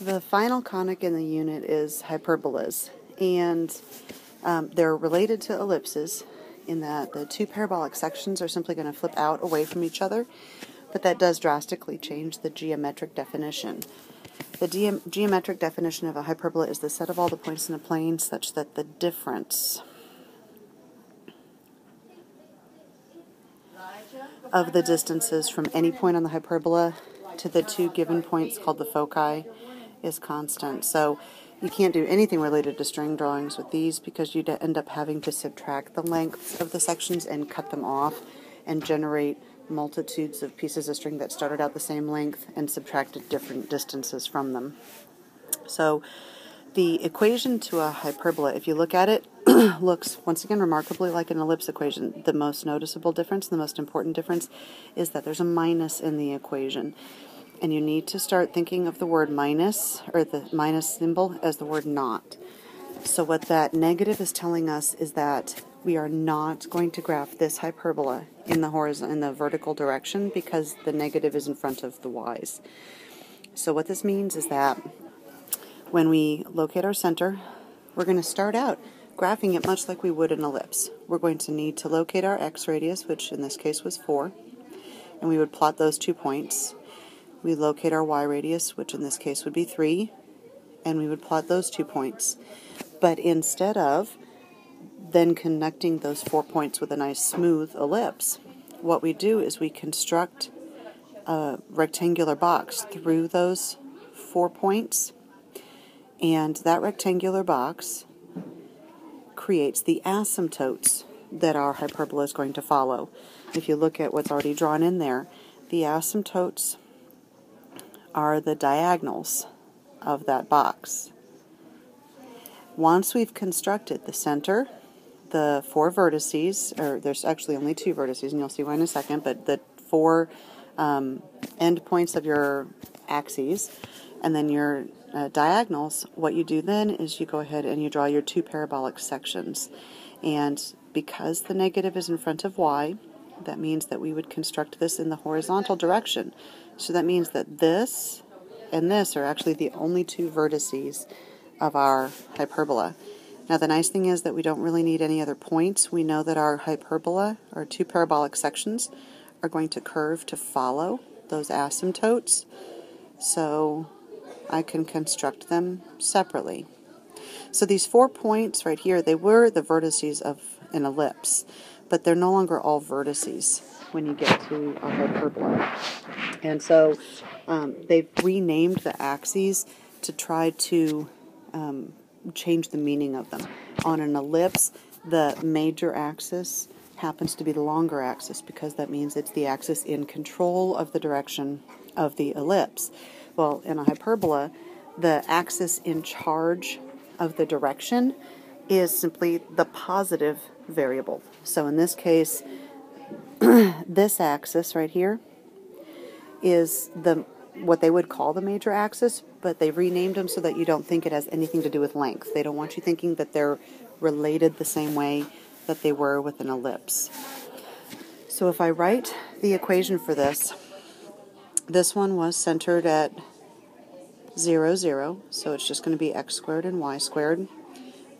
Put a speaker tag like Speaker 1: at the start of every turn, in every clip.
Speaker 1: The final conic in the unit is hyperbolas, and they're related to ellipses in that the two parabolic sections are simply going to flip out away from each other, but that does drastically change the geometric definition. The geometric definition of a hyperbola is the set of all the points in a plane such that the difference of the distances from any point on the hyperbola to the two given points called the foci is constant. So you can't do anything related to string drawings with these because you'd end up having to subtract the lengths of the sections and cut them off and generate multitudes of pieces of string that started out the same length and subtracted different distances from them. So the equation to a hyperbola, if you look at it, looks once again remarkably like an ellipse equation. The most noticeable difference, the most important difference, is that there's a minus in the equation. And you need to start thinking of the word minus, or the minus symbol, as the word not. So what that negative is telling us is that we are not going to graph this hyperbola in the vertical direction because the negative is in front of the y's. So what this means is that when we locate our center, we're going to start out graphing it much like we would an ellipse. We're going to need to locate our x radius, which in this case was 4, and we would plot those 2 points. We locate our y radius, which in this case would be 3, and we would plot those 2 points. But instead of then connecting those 4 points with a nice smooth ellipse, what we do is we construct a rectangular box through those 4 points, and that rectangular box creates the asymptotes that our hyperbola is going to follow. If you look at what's already drawn in there, the asymptotes are the diagonals of that box. Once we've constructed the center, the 4 vertices, or there's actually only 2 vertices, and you'll see why in a second, but the 4 end points of your axes, and then your diagonals, what you do then is you go ahead and you draw your 2 parabolic sections. And because the negative is in front of y, that means that we would construct this in the horizontal direction. So that means that this and this are actually the only 2 vertices of our hyperbola. Now the nice thing is that we don't really need any other points. We know that our hyperbola, our 2 parabolic sections, are going to curve to follow those asymptotes. So I can construct them separately. So these 4 points right here, they were the vertices of an ellipse, but they're no longer all vertices when you get to a hyperbola. And so they've renamed the axes to try to change the meaning of them. On an ellipse, the major axis happens to be the longer axis because that means it's the axis in control of the direction of the ellipse. Well, in a hyperbola, the axis in charge of the direction is simply the positive variable. So in this case, this axis right here is what they would call the major axis, but they've renamed them so that you don't think it has anything to do with length. They don't want you thinking that they're related the same way that they were with an ellipse. So if I write the equation for this one was centered at 0, 0, so it's just going to be x squared and y squared.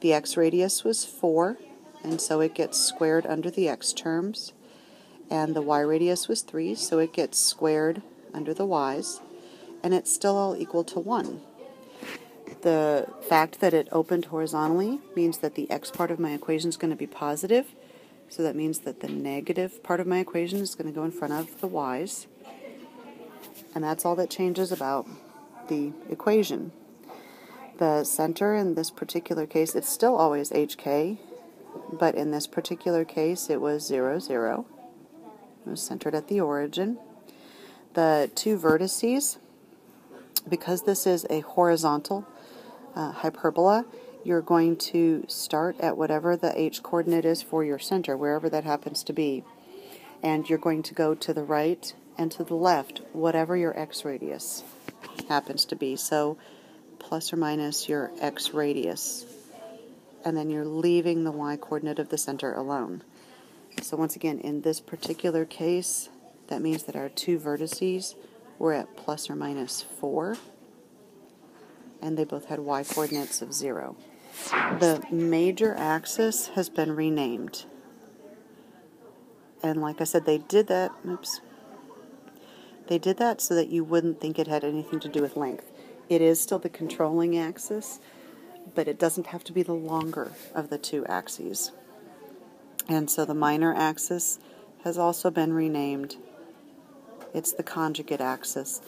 Speaker 1: The x radius was 4, and so it gets squared under the x terms. And the y radius was 3, so it gets squared under the y's, and it's still all equal to 1. The fact that it opened horizontally means that the x part of my equation is going to be positive, so that means that the negative part of my equation is going to go in front of the y's, and that's all that changes about the equation. The center in this particular case, it's still always hk, but in this particular case it was 0, 0. It was centered at the origin. The 2 vertices, because this is a horizontal hyperbola, you're going to start at whatever the h coordinate is for your center, wherever that happens to be. And you're going to go to the right and to the left, whatever your x radius happens to be. So plus or minus your x radius. And then you're leaving the y coordinate of the center alone. So once again, in this particular case, that means that our 2 vertices were at plus or minus 4. and they both had y coordinates of 0. The major axis has been renamed. And like I said, they did that, They did that so that you wouldn't think it had anything to do with length. It is still the controlling axis, but it doesn't have to be the longer of the two axes. And so the minor axis has also been renamed. It's the conjugate axis.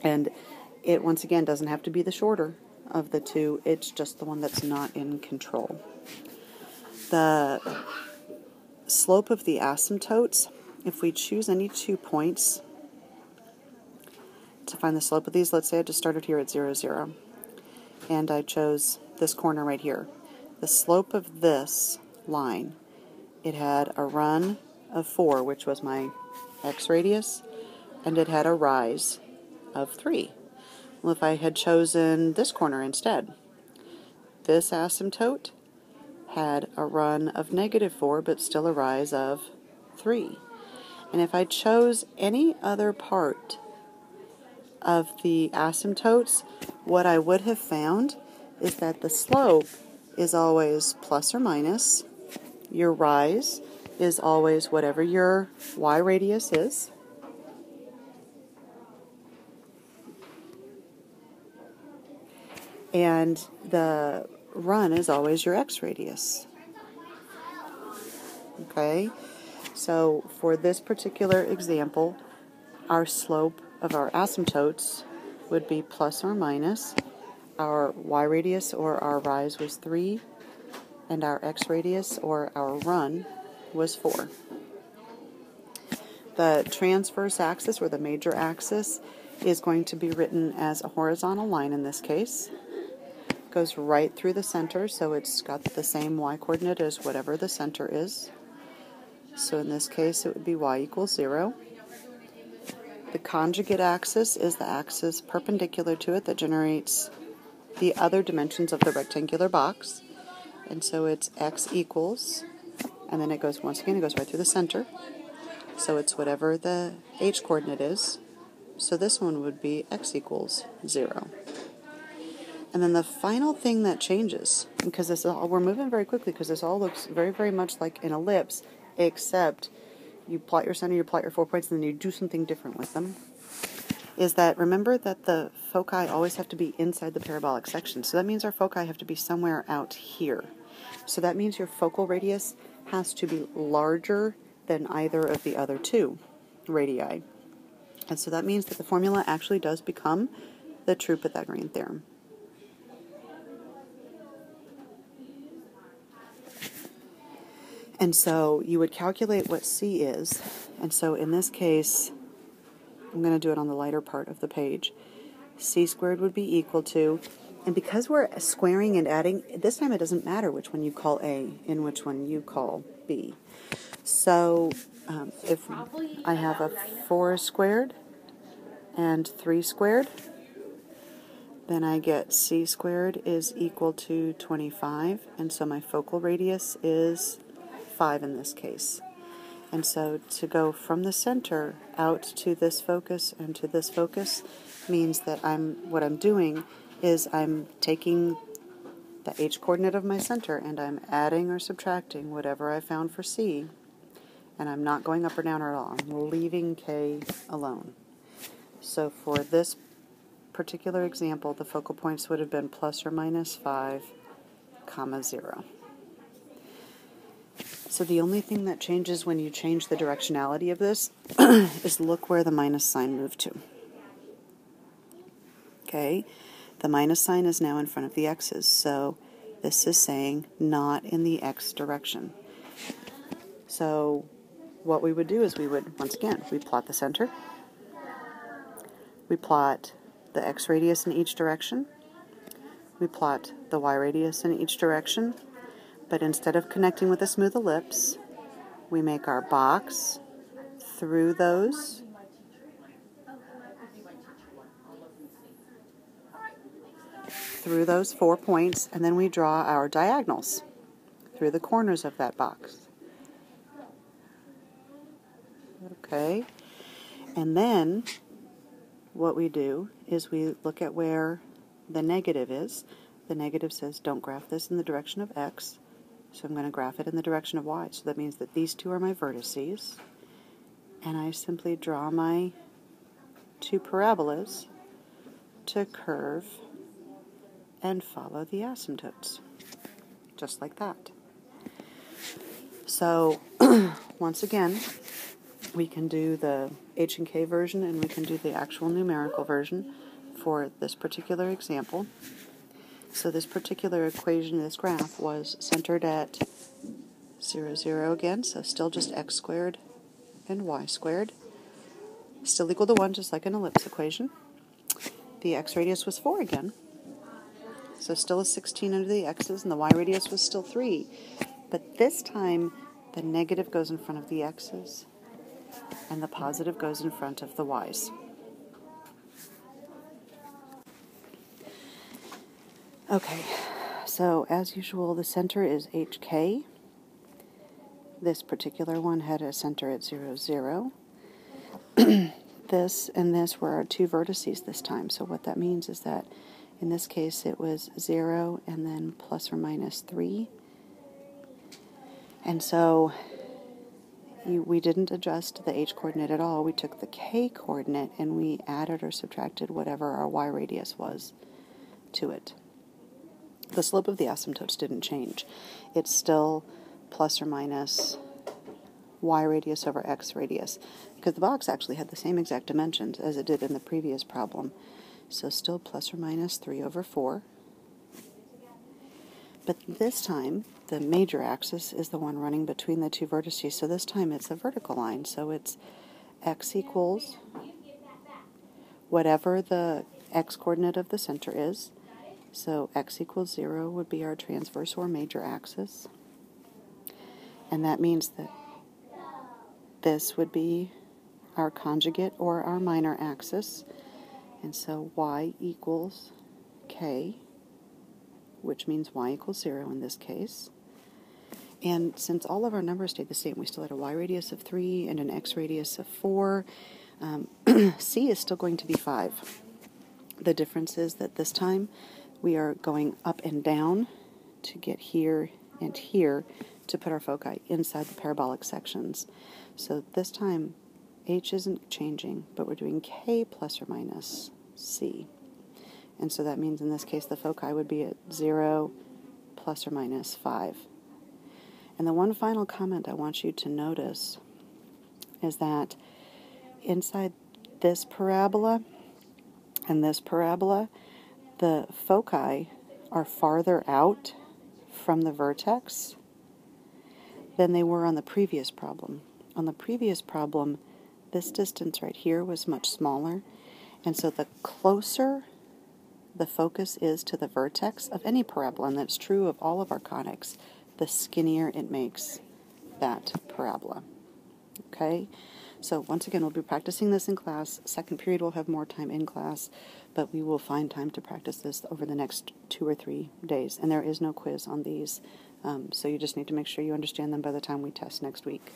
Speaker 1: And it, once again, doesn't have to be the shorter of the two. It's just the one that's not in control. The slope of the asymptotes, if we choose any 2 points to find the slope of these, let's say I just started here at 0, 0, and I chose this corner right here. The slope of this line, it had a run of 4, which was my x radius, and it had a rise of 3. Well, if I had chosen this corner instead, this asymptote had a run of -4, but still a rise of 3. And if I chose any other part of the asymptotes, what I would have found is that the slope is always plus or minus. Your rise is always whatever your y radius is. And the run is always your x radius. Okay? So for this particular example, our slope of our asymptotes would be plus or minus. Our y radius or our rise was 3, and our x radius or our run was 4. The transverse axis, or the major axis, is going to be written as a horizontal line in this case. It goes right through the center, so it's got the same y coordinate as whatever the center is. So in this case, it would be y equals 0. The conjugate axis is the axis perpendicular to it that generates the other dimensions of the rectangular box. And so it's x equals, and then it goes, once again, it goes right through the center. So it's whatever the h coordinate is. So this one would be x equals 0. And then the final thing that changes, because we're moving very quickly because this all looks very, very much like an ellipse, except you plot your center, you plot your 4 points, and then you do something different with them, is that remember that the foci always have to be inside the parabolic section. So that means our foci have to be somewhere out here. So that means your focal radius has to be larger than either of the other two radii. And so that means that the formula actually does become the true Pythagorean theorem. And so you would calculate what C is. And so in this case, I'm going to do it on the lighter part of the page. C squared would be equal to, and because we're squaring and adding, this time it doesn't matter which one you call A and which one you call B. So if I have a 4 squared and 3 squared, then I get C squared is equal to 25, and so my focal radius is 5 in this case. And so to go from the center out to this focus and to this focus means that what I'm doing is I'm taking the h coordinate of my center and I'm adding or subtracting whatever I found for C, and I'm not going up or down at all. I'm leaving K alone. So for this particular example, the focal points would have been plus or minus 5, 0. So the only thing that changes when you change the directionality of this is look where the minus sign moved to. Okay, the minus sign is now in front of the x's, so this is saying not in the x direction. So what we would do is we would, once again, we plot the center, we plot the x radius in each direction, we plot the y radius in each direction, but instead of connecting with a smooth ellipse, we make our box through those through those 4 points, and then we draw our diagonals through the corners of that box. Okay, and then what we do is we look at where the negative is. The negative says don't graph this in the direction of x, so I'm going to graph it in the direction of y. So that means that these two are my vertices, and I simply draw my two parabolas to curve and follow the asymptotes, just like that. So once again, we can do the H and K version, and we can do the actual numerical version for this particular example. So this particular equation, this graph, was centered at 0, 0 again, so still just x squared and y squared. Still equal to 1, just like an ellipse equation. The x radius was 4 again, so still a 16 under the x's, and the y radius was still 3. But this time, the negative goes in front of the x's, and the positive goes in front of the y's. Okay, so as usual, the center is HK. This particular one had a center at 0, 0. This and this were our two vertices this time. So what that means is that in this case it was 0 and then plus or minus 3. And so we didn't adjust the h coordinate at all. We took the k coordinate and we added or subtracted whatever our y radius was to it. The slope of the asymptotes didn't change. It's still plus or minus y radius over x radius, because the box actually had the same exact dimensions as it did in the previous problem. So still plus or minus 3 over 4. But this time, the major axis is the one running between the two vertices, so this time it's a vertical line. So it's x equals whatever the x-coordinate of the center is. So x equals 0 would be our transverse or major axis. And that means that this would be our conjugate or our minor axis. And so y equals k, which means y equals 0 in this case. And since all of our numbers stayed the same, we still had a y radius of 3 and an x radius of 4, c is still going to be 5. The difference is that this time we are going up and down to get here and here to put our foci inside the parabolic sections. So this time h isn't changing, but we're doing k plus or minus c. And so that means in this case the foci would be at 0 plus or minus 5. And the one final comment I want you to notice is that inside this parabola and this parabola, the foci are farther out from the vertex than they were on the previous problem. On the previous problem, this distance right here was much smaller, and so the closer the focus is to the vertex of any parabola, and that's true of all of our conics, the skinnier it makes that parabola. Okay? So once again, we'll be practicing this in class. Second period we'll have more time in class, but we will find time to practice this over the next 2 or 3 days. And there is no quiz on these, so you just need to make sure you understand them by the time we test next week.